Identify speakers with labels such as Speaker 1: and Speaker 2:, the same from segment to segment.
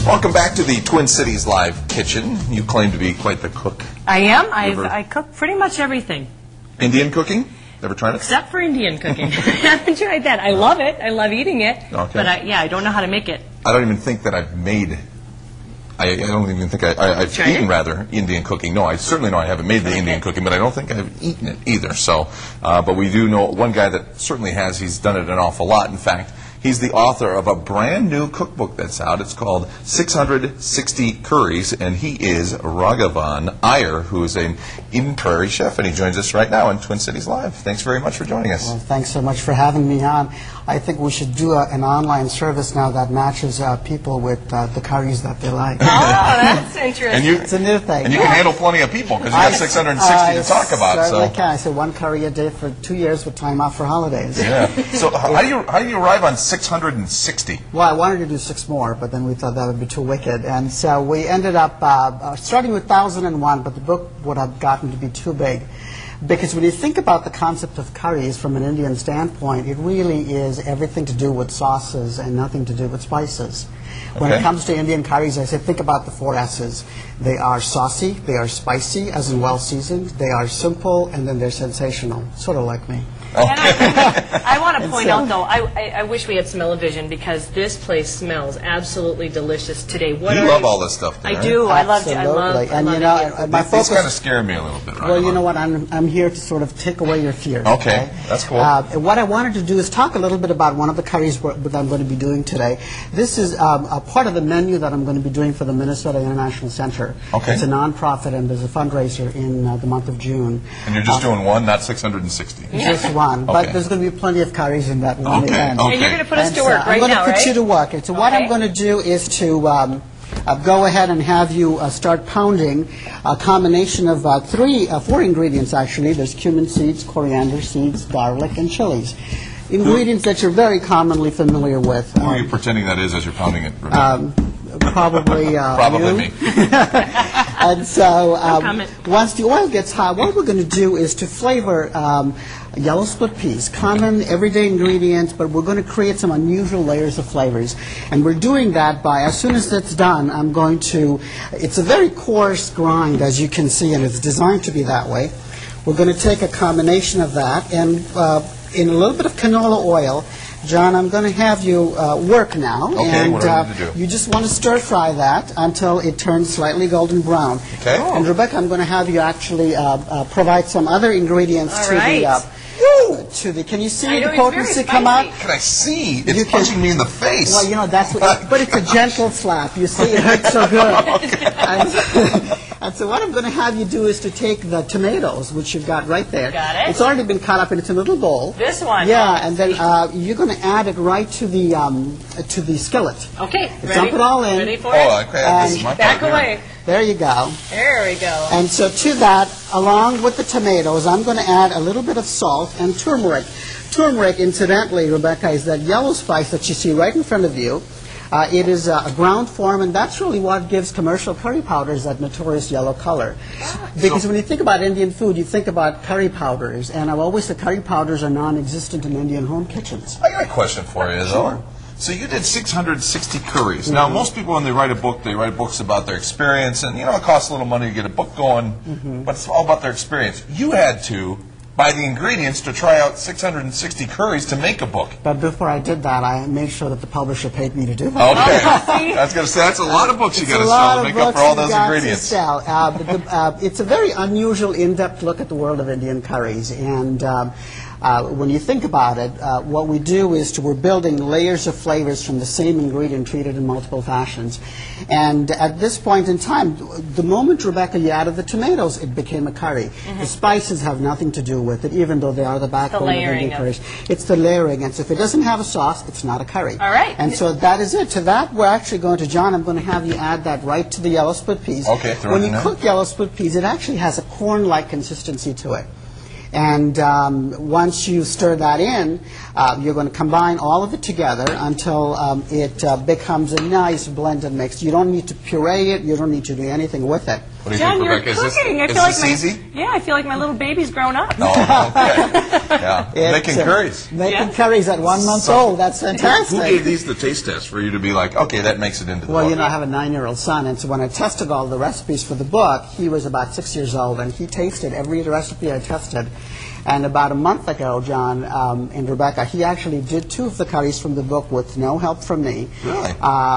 Speaker 1: Welcome back to the Twin Cities Live Kitchen. You claim to be quite the cook.
Speaker 2: I am. I cook pretty much everything.
Speaker 1: Indian cooking? Never tried it?
Speaker 2: Except for Indian cooking. I haven't tried that. I love it. I love eating it.
Speaker 1: Okay.
Speaker 2: But I don't know how to make it.
Speaker 1: I don't even think that I've made... I don't even think I've eaten, rather, Indian cooking. No, I certainly know I haven't made the Indian cooking, but I don't think I've eaten it either. So, but we do know one guy that certainly has. He's done it an awful lot. In fact, he's the author of a brand new cookbook that's out. It's called 660 Curries, and he is Raghavan Iyer, who is an Eden Prairie chef, and he joins us right now on Twin Cities Live. Thanks very much for joining us.
Speaker 3: Well, thanks so much for having me on. I think we should do an online service now that matches people with the curries that they like.
Speaker 2: Oh, that's interesting.
Speaker 3: It's a new thing.
Speaker 1: And you can handle plenty of people, because you got 660 to talk about.
Speaker 3: I certainly can. I said one curry a day for 2 years with time off for holidays.
Speaker 1: Yeah. So how do you arrive on 660?
Speaker 3: Well, I wanted to do 6 more, but then we thought that would be too wicked. And so we ended up starting with 1001, but the book would have gotten to be too big. Because when you think about the concept of curries from an Indian standpoint, it really is everything to do with sauces and nothing to do with spices. When it comes to Indian curries, I say think about the 4 S's. They are saucy, they are spicy, as in well-seasoned, they are simple, and then they're sensational, sort of like me.
Speaker 2: And I want to point out, though, I wish we had smell-o-vision, because this place smells absolutely delicious today.
Speaker 1: You love all this stuff,
Speaker 2: I do. I love it.
Speaker 3: And you know, my focus
Speaker 1: kind of scared me a little bit. Right?
Speaker 3: Well, you know what? I'm here to sort of take away your fears.
Speaker 1: Okay, that's cool.
Speaker 3: What I wanted to do is talk a little bit about one of the curries that I'm going to be doing today. This is a part of the menu that I'm going to be doing for the Minnesota International Center.
Speaker 1: Okay.
Speaker 3: It's a nonprofit, and there's a fundraiser in the month of June.
Speaker 1: And you're just doing one, not 660.
Speaker 3: Just one. But there's going to be plenty of curries in that one event.
Speaker 2: And you're going to put us to work right now, right?
Speaker 3: I'm going to put you to work. So what I'm going to do is to go ahead and have you start pounding a combination of 4 ingredients, actually. There's cumin seeds, coriander seeds, garlic, and chilies. Ingredients that you're very commonly familiar with.
Speaker 1: Who are you pretending that is as you're pounding it?
Speaker 3: Probably
Speaker 1: Probably
Speaker 3: you.
Speaker 1: me.
Speaker 3: And so once the oil gets hot, what we're going to do is to flavor yellow split peas, common everyday ingredients, but we're going to create some unusual layers of flavors. And we're doing that by, as soon as that's done, I'm going to, it's a very coarse grind, as you can see, and it's designed to be that way. We're going to take a combination of that, and in a little bit of canola oil, John, I'm going to have you work now.
Speaker 1: Okay,
Speaker 3: and
Speaker 1: what do I need to do?
Speaker 3: You just want to stir fry that until it turns slightly golden brown.
Speaker 1: Okay.
Speaker 3: And Rebecca, I'm going to have you actually provide some other ingredients to the, can you see the potency come out?
Speaker 1: Can I see? It's punching me in the face.
Speaker 3: Well, you know, that's what, but it's a gentle slap. You see, it hurts so good. And so what I'm going to have you do is to take the tomatoes, which you've got right there.
Speaker 2: Got it.
Speaker 3: It's already been cut up into a little bowl.
Speaker 2: This one?
Speaker 3: Yeah, and then you're going to add it right to the skillet.
Speaker 2: Okay,
Speaker 3: Dump it all in.
Speaker 2: Ready for it?
Speaker 1: Oh, okay. This is my
Speaker 2: Back
Speaker 1: part
Speaker 2: away.
Speaker 3: There you go.
Speaker 2: There we go.
Speaker 3: And so to that, along with the tomatoes, I'm going to add a little bit of salt and turmeric. Turmeric, incidentally, Rebecca, is that yellow spice that you see right in front of you. It is a ground form, and that's really what gives commercial curry powders that notorious yellow color. Because when you think about Indian food, you think about curry powders, and I've always said curry powders are non-existent in Indian home kitchens.
Speaker 1: I got a question for you, though. So you did 660 curries. Now, most people, when they write a book, they write books about their experience, and, you know, it costs a little money to get a book going, but it's all about their experience. You had to buy the ingredients to try out 660 curries to make a book.
Speaker 3: But before I did that, I made sure that the publisher paid me to do that.
Speaker 1: Okay. I was going to say, that's a lot of books you got to sell to make up for all those ingredients.
Speaker 3: It's a very unusual, in-depth look at the world of Indian curries. And when you think about it, what we do is we're building layers of flavors from the same ingredient treated in multiple fashions. And at this point in time, the moment, Rebecca, you added the tomatoes, it became a curry. The spices have nothing to do with it, even though they are the backbone of Indian curries. It's the layering. And so if it doesn't have a sauce, it's not a curry.
Speaker 2: All right.
Speaker 3: And so that is it. To that, we're actually going to, John, I'm going to have you add that right to the yellow split peas.
Speaker 1: Okay,
Speaker 3: when you cook yellow split peas, it actually has a corn-like consistency to it. And once you stir that in, you're going to combine all of it together until it becomes a nice blended mix. You don't need to puree it. You don't need to do anything with it.
Speaker 1: What do you
Speaker 2: John,
Speaker 1: think,
Speaker 2: you're
Speaker 1: Rebecca?
Speaker 2: cooking.
Speaker 1: Is this easy?
Speaker 2: Yeah, I feel like my little baby's grown up.
Speaker 1: Oh, okay. Yeah. Making curries.
Speaker 3: Making curries at 1 month old, that's fantastic.
Speaker 1: Who gave these the taste test for you to be like, okay, that makes it into the
Speaker 3: Well,
Speaker 1: book?
Speaker 3: you know, I have a 9-year-old son, and so when I tested all the recipes for the book, he was about 6 years old, and he tasted every recipe I tested. And about a month ago, John and Rebecca, he actually did 2 of the curries from the book with no help from me.
Speaker 1: Really?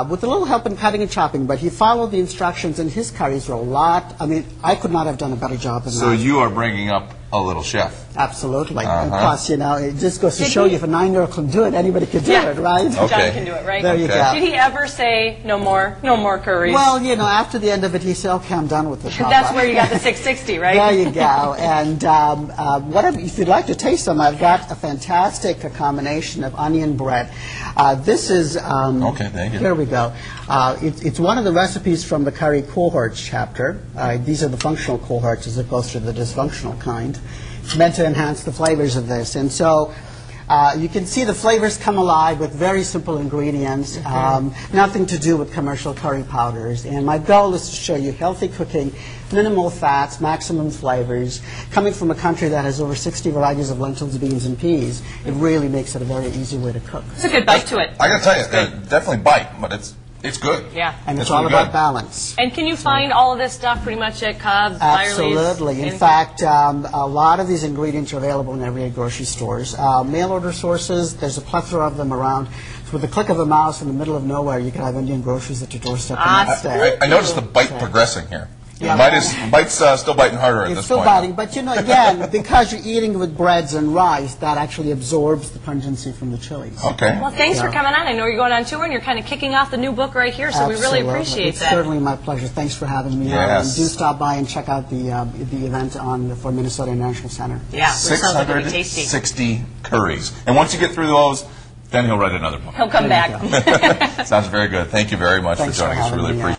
Speaker 3: With a little help in cutting and chopping, but he followed the instructions, and his curries were a lot. I mean, I could not have done a better job than that.
Speaker 1: So you are bringing up a little chef.
Speaker 3: Absolutely. And plus, you know, it just goes to show you if a 9-year-old can do it, anybody can do it, right?
Speaker 1: Okay.
Speaker 2: John can do it, right?
Speaker 3: There you go.
Speaker 2: Did he ever say, no more curries?
Speaker 3: Well, you know, after the end of it, he said, okay, I'm done with it.
Speaker 2: That's where you got the 660, right?
Speaker 3: There you go. And whatever, if you'd like to taste them, I've got a fantastic combination of onion bread. This is...
Speaker 1: okay, thank you.
Speaker 3: Here we go. It's one of the recipes from the curry cohorts chapter. These are the functional cohorts as opposed to the dysfunctional kind. It's meant to enhance the flavors of this. And so you can see the flavors come alive with very simple ingredients, nothing to do with commercial curry powders. And my goal is to show you healthy cooking, minimal fats, maximum flavors. Coming from a country that has over 60 varieties of lentils, beans, and peas, it really makes it a very easy way to cook.
Speaker 2: It's a good bite to it.
Speaker 1: I got to tell you, definitely bite, but it's good.
Speaker 2: Yeah.
Speaker 3: And it's all
Speaker 1: really
Speaker 3: about
Speaker 1: good.
Speaker 3: balance.
Speaker 2: And can you find all of this stuff pretty much at Cobb's, Byerly's?
Speaker 3: Absolutely. In fact, a lot of these ingredients are available in everyday grocery stores. Mail order sources, there's a plethora of them around. So with the click of a mouse in the middle of nowhere, you can have Indian groceries at your doorstep the next day.
Speaker 1: I noticed the bite progressing here.
Speaker 3: Yeah.
Speaker 1: Bite's still biting harder at
Speaker 3: It's
Speaker 1: this
Speaker 3: still
Speaker 1: point.
Speaker 3: biting, but you know, again, because you're eating with breads and rice, that actually absorbs the pungency from the chilies.
Speaker 1: Okay.
Speaker 2: Well, thanks for coming on. I know you're going on tour and you're kind of kicking off the new book right here, so we really appreciate
Speaker 3: it's
Speaker 2: that.
Speaker 3: certainly my pleasure. Thanks for having me.
Speaker 1: Yes.
Speaker 3: And do stop by and check out the event for Minnesota National Center.
Speaker 2: Yeah, it sounds like it'll be tasty.
Speaker 1: 660 curries. And once you get through those, then he'll write another book.
Speaker 2: He'll come back.
Speaker 1: Sounds very good. Thank you very much
Speaker 3: Thanks
Speaker 1: for joining
Speaker 3: for
Speaker 1: us.
Speaker 3: having
Speaker 1: Really
Speaker 3: me.
Speaker 1: appreciate it.